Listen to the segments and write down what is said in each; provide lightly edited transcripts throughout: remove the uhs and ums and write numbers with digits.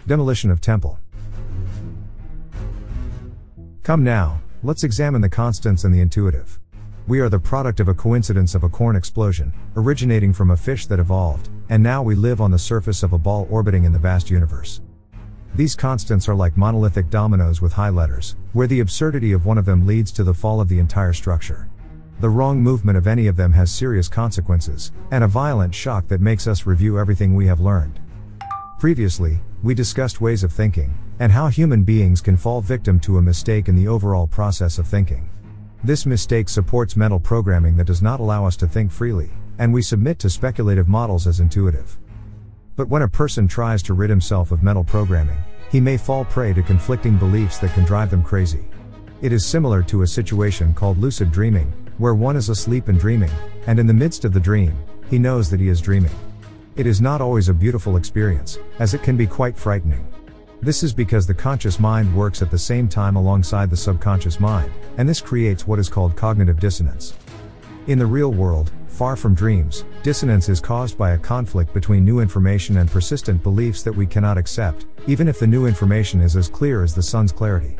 Demolition of Temple. Come now, let's examine the constants and the intuitive. We are the product of a coincidence of a corn explosion, originating from a fish that evolved, and now we live on the surface of a ball orbiting in the vast universe. These constants are like monolithic dominoes with high letters, where the absurdity of one of them leads to the fall of the entire structure. The wrong movement of any of them has serious consequences, and a violent shock that makes us review everything we have learned. Previously, we discussed ways of thinking, and how human beings can fall victim to a mistake in the overall process of thinking. This mistake supports mental programming that does not allow us to think freely, and we submit to speculative models as intuitive. But when a person tries to rid himself of mental programming, he may fall prey to conflicting beliefs that can drive them crazy. It is similar to a situation called lucid dreaming, where one is asleep and dreaming, and in the midst of the dream, he knows that he is dreaming. It is not always a beautiful experience, as it can be quite frightening. This is because the conscious mind works at the same time alongside the subconscious mind, and this creates what is called cognitive dissonance. In the real world, far from dreams, dissonance is caused by a conflict between new information and persistent beliefs that we cannot accept, even if the new information is as clear as the sun's clarity.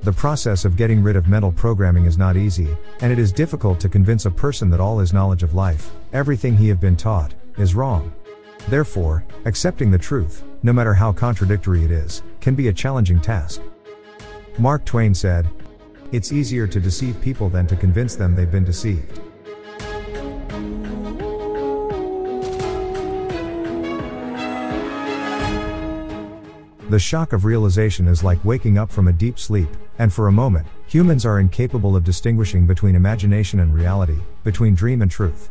The process of getting rid of mental programming is not easy, and it is difficult to convince a person that all his knowledge of life, everything he have been taught, is wrong. Therefore, accepting the truth, no matter how contradictory it is, can be a challenging task. Mark Twain said, "It's easier to deceive people than to convince them they've been deceived." The shock of realization is like waking up from a deep sleep, and for a moment, humans are incapable of distinguishing between imagination and reality, between dream and truth.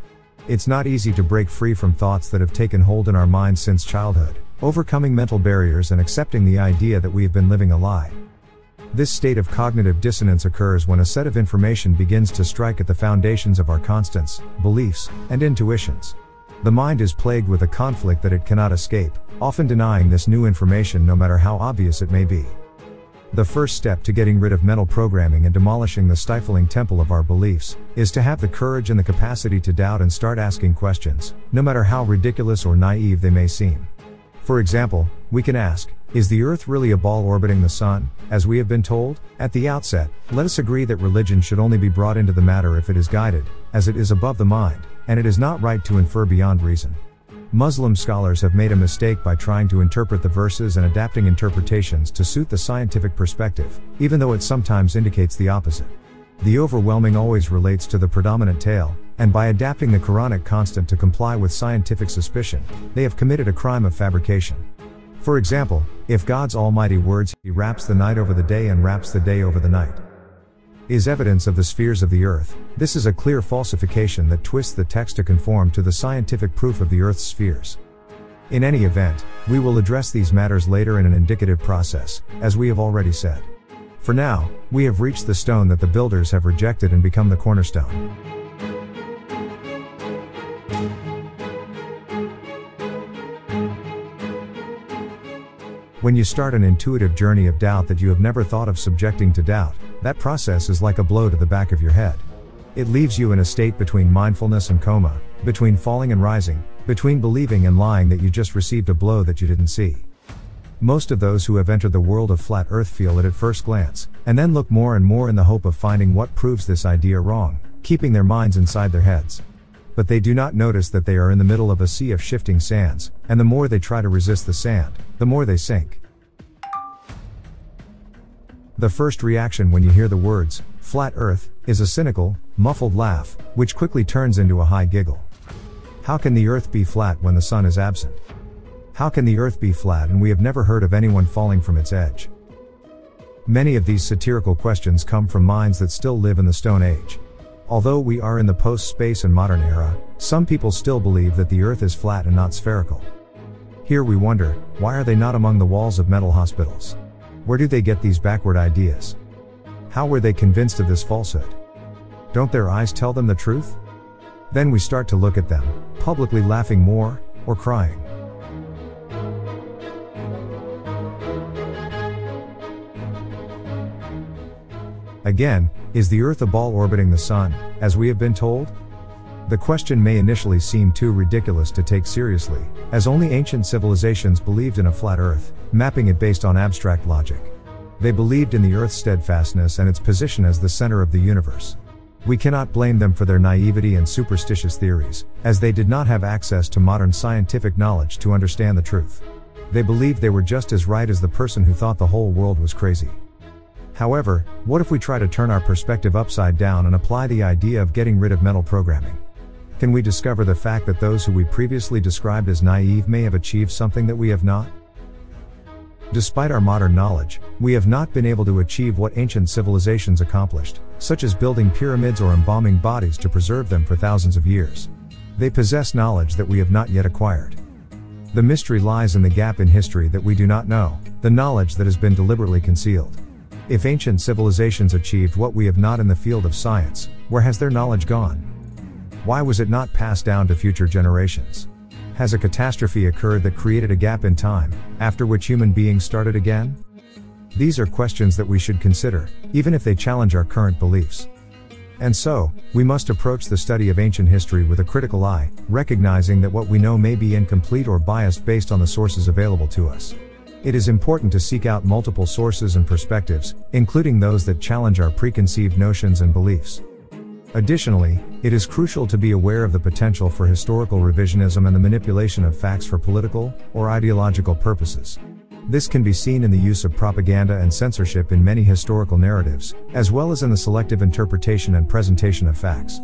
It's not easy to break free from thoughts that have taken hold in our minds since childhood, overcoming mental barriers and accepting the idea that we have been living a lie. This state of cognitive dissonance occurs when a set of information begins to strike at the foundations of our constants, beliefs, and intuitions. The mind is plagued with a conflict that it cannot escape, often denying this new information no matter how obvious it may be. The first step to getting rid of mental programming and demolishing the stifling temple of our beliefs, is to have the courage and the capacity to doubt and start asking questions, no matter how ridiculous or naive they may seem. For example, we can ask, is the Earth really a ball orbiting the Sun, as we have been told? At the outset, let us agree that religion should only be brought into the matter if it is guided, as it is above the mind, and it is not right to infer beyond reason. Muslim scholars have made a mistake by trying to interpret the verses and adapting interpretations to suit the scientific perspective, even though it sometimes indicates the opposite. The overwhelming always relates to the predominant tale, and by adapting the Quranic constant to comply with scientific suspicion, they have committed a crime of fabrication. For example, if God's almighty words, He wraps the night over the day and wraps the day over the night, is evidence of the spheres of the Earth, this is a clear falsification that twists the text to conform to the scientific proof of the Earth's spheres. In any event, we will address these matters later in an indicative process, as we have already said. For now, we have reached the stone that the builders have rejected and become the cornerstone. When you start an intuitive journey of doubt that you have never thought of subjecting to doubt, that process is like a blow to the back of your head. It leaves you in a state between mindfulness and coma, between falling and rising, between believing and lying that you just received a blow that you didn't see. Most of those who have entered the world of flat Earth feel it at first glance, and then look more and more in the hope of finding what proves this idea wrong, keeping their minds inside their heads. But they do not notice that they are in the middle of a sea of shifting sands, and the more they try to resist the sand, the more they sink. The first reaction when you hear the words, flat Earth, is a cynical, muffled laugh, which quickly turns into a high giggle. How can the Earth be flat when the sun is absent? How can the Earth be flat and we have never heard of anyone falling from its edge? Many of these satirical questions come from minds that still live in the Stone Age. Although we are in the post-space and modern era, some people still believe that the Earth is flat and not spherical. Here we wonder, why are they not among the walls of mental hospitals? Where do they get these backward ideas? How were they convinced of this falsehood? Don't their eyes tell them the truth? Then we start to look at them, publicly laughing more, or crying. Again, is the Earth a ball orbiting the Sun, as we have been told? The question may initially seem too ridiculous to take seriously, as only ancient civilizations believed in a flat Earth, mapping it based on abstract logic. They believed in the Earth's steadfastness and its position as the center of the universe. We cannot blame them for their naivety and superstitious theories, as they did not have access to modern scientific knowledge to understand the truth. They believed they were just as right as the person who thought the whole world was crazy. However, what if we try to turn our perspective upside down and apply the idea of getting rid of mental programming? Can we discover the fact that those who we previously described as naive may have achieved something that we have not? Despite our modern knowledge, we have not been able to achieve what ancient civilizations accomplished, such as building pyramids or embalming bodies to preserve them for thousands of years. They possess knowledge that we have not yet acquired. The mystery lies in the gap in history that we do not know, the knowledge that has been deliberately concealed. If ancient civilizations achieved what we have not in the field of science, where has their knowledge gone? Why was it not passed down to future generations? Has a catastrophe occurred that created a gap in time, after which human beings started again? These are questions that we should consider, even if they challenge our current beliefs. And so, we must approach the study of ancient history with a critical eye, recognizing that what we know may be incomplete or biased based on the sources available to us. It is important to seek out multiple sources and perspectives, including those that challenge our preconceived notions and beliefs. Additionally, it is crucial to be aware of the potential for historical revisionism and the manipulation of facts for political or ideological purposes. This can be seen in the use of propaganda and censorship in many historical narratives, as well as in the selective interpretation and presentation of facts.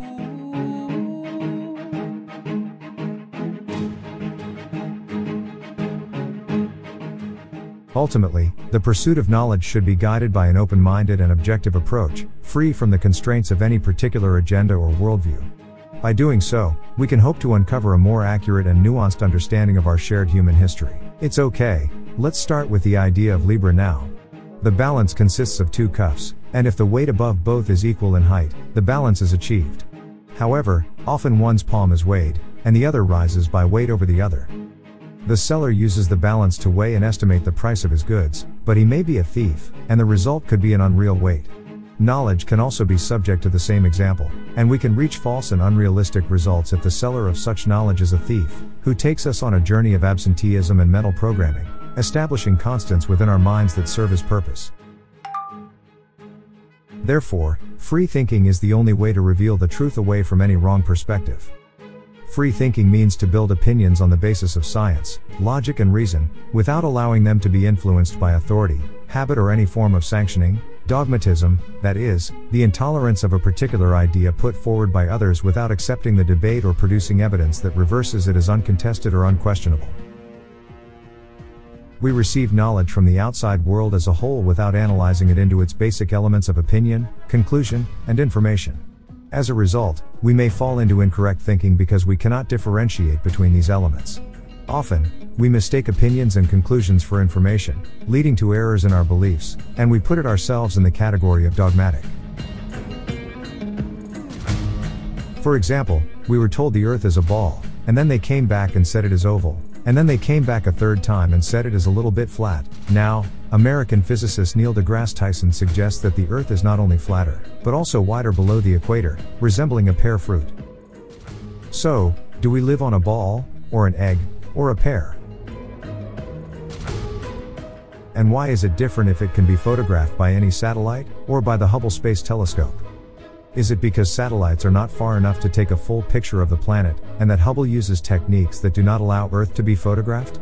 Ultimately, the pursuit of knowledge should be guided by an open-minded and objective approach, free from the constraints of any particular agenda or worldview. By doing so, we can hope to uncover a more accurate and nuanced understanding of our shared human history. It's okay, let's start with the idea of Libra now. The balance consists of two cuffs, and if the weight above both is equal in height, the balance is achieved. However, often one's palm is weighed, and the other rises by weight over the other. The seller uses the balance to weigh and estimate the price of his goods, but he may be a thief, and the result could be an unreal weight. Knowledge can also be subject to the same example, and we can reach false and unrealistic results if the seller of such knowledge is a thief, who takes us on a journey of absenteeism and mental programming, establishing constants within our minds that serve his purpose. Therefore, free thinking is the only way to reveal the truth away from any wrong perspective. Free thinking means to build opinions on the basis of science, logic and reason, without allowing them to be influenced by authority, habit or any form of sanctioning, dogmatism, that is, the intolerance of a particular idea put forward by others without accepting the debate or producing evidence that reverses it as uncontested or unquestionable. We receive knowledge from the outside world as a whole without analyzing it into its basic elements of opinion, conclusion, and information. As a result, we may fall into incorrect thinking because we cannot differentiate between these elements. Often, we mistake opinions and conclusions for information, leading to errors in our beliefs, and we put it ourselves in the category of dogmatic. For example, we were told the Earth is a ball, and then they came back and said it is oval, and then they came back a third time and said it is a little bit flat. Now, American physicist Neil deGrasse Tyson suggests that the Earth is not only flatter, but also wider below the equator, resembling a pear fruit. So, do we live on a ball, or an egg, or a pear? And why is it different if it can be photographed by any satellite, or by the Hubble Space Telescope? Is it because satellites are not far enough to take a full picture of the planet, and that Hubble uses techniques that do not allow Earth to be photographed?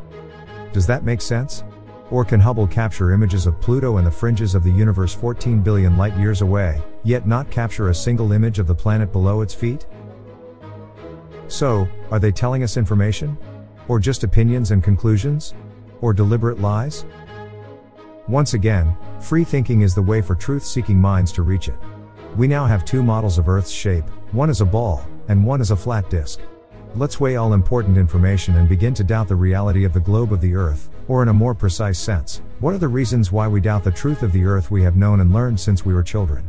Does that make sense? Or can Hubble capture images of Pluto and the fringes of the universe 14 billion light-years away, yet not capture a single image of the planet below its feet? So, are they telling us information? Or just opinions and conclusions? Or deliberate lies? Once again, free thinking is the way for truth-seeking minds to reach it. We now have two models of Earth's shape, one is a ball, and one is a flat disk. Let's weigh all important information and begin to doubt the reality of the globe of the Earth, or in a more precise sense, what are the reasons why we doubt the truth of the Earth we have known and learned since we were children?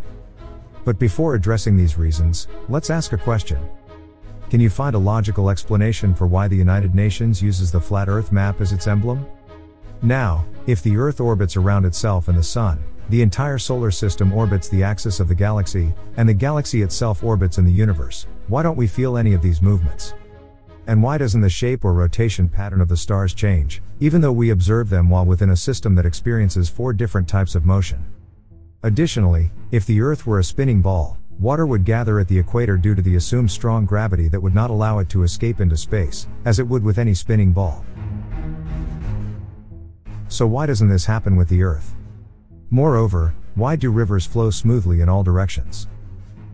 But before addressing these reasons, let's ask a question. Can you find a logical explanation for why the United Nations uses the flat Earth map as its emblem? Now, if the Earth orbits around itself and the Sun, the entire solar system orbits the axis of the galaxy, and the galaxy itself orbits in the universe, why don't we feel any of these movements? And why doesn't the shape or rotation pattern of the stars change, even though we observe them while within a system that experiences 4 different types of motion? Additionally, if the Earth were a spinning ball, water would gather at the equator due to the assumed strong gravity that would not allow it to escape into space, as it would with any spinning ball. So why doesn't this happen with the Earth? Moreover, why do rivers flow smoothly in all directions?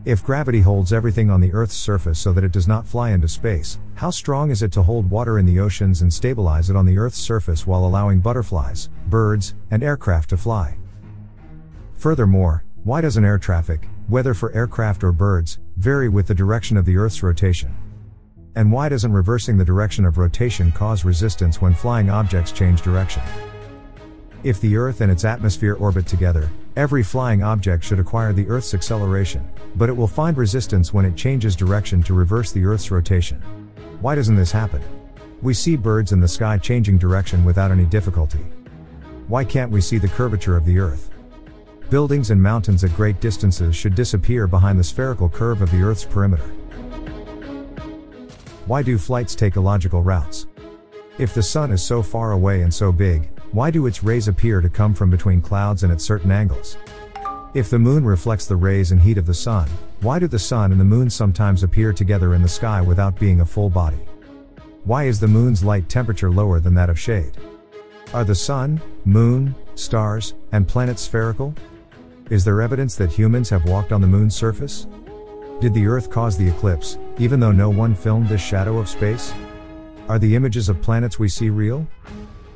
If gravity holds everything on the Earth's surface so that it does not fly into space, how strong is it to hold water in the oceans and stabilize it on the Earth's surface while allowing butterflies, birds, and aircraft to fly? Furthermore, why doesn't air traffic, whether for aircraft or birds, vary with the direction of the Earth's rotation? And why doesn't reversing the direction of rotation cause resistance when flying objects change direction? If the Earth and its atmosphere orbit together, every flying object should acquire the Earth's acceleration, but it will find resistance when it changes direction to reverse the Earth's rotation. Why doesn't this happen? We see birds in the sky changing direction without any difficulty. Why can't we see the curvature of the Earth? Buildings and mountains at great distances should disappear behind the spherical curve of the Earth's perimeter. Why do flights take illogical routes? If the sun is so far away and so big, why do its rays appear to come from between clouds and at certain angles? If the moon reflects the rays and heat of the sun, why do the sun and the moon sometimes appear together in the sky without being a full body? Why is the moon's light temperature lower than that of shade? Are the sun, moon, stars, and planets spherical? Is there evidence that humans have walked on the moon's surface? Did the Earth cause the eclipse, even though no one filmed this shadow of space? Are the images of planets we see real?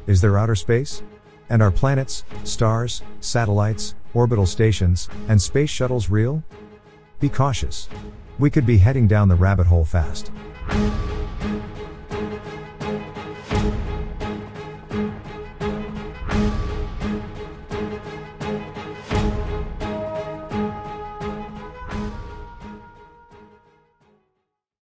Is there outer space? And are planets, stars, satellites, orbital stations, and space shuttles real? Be cautious. We could be heading down the rabbit hole fast.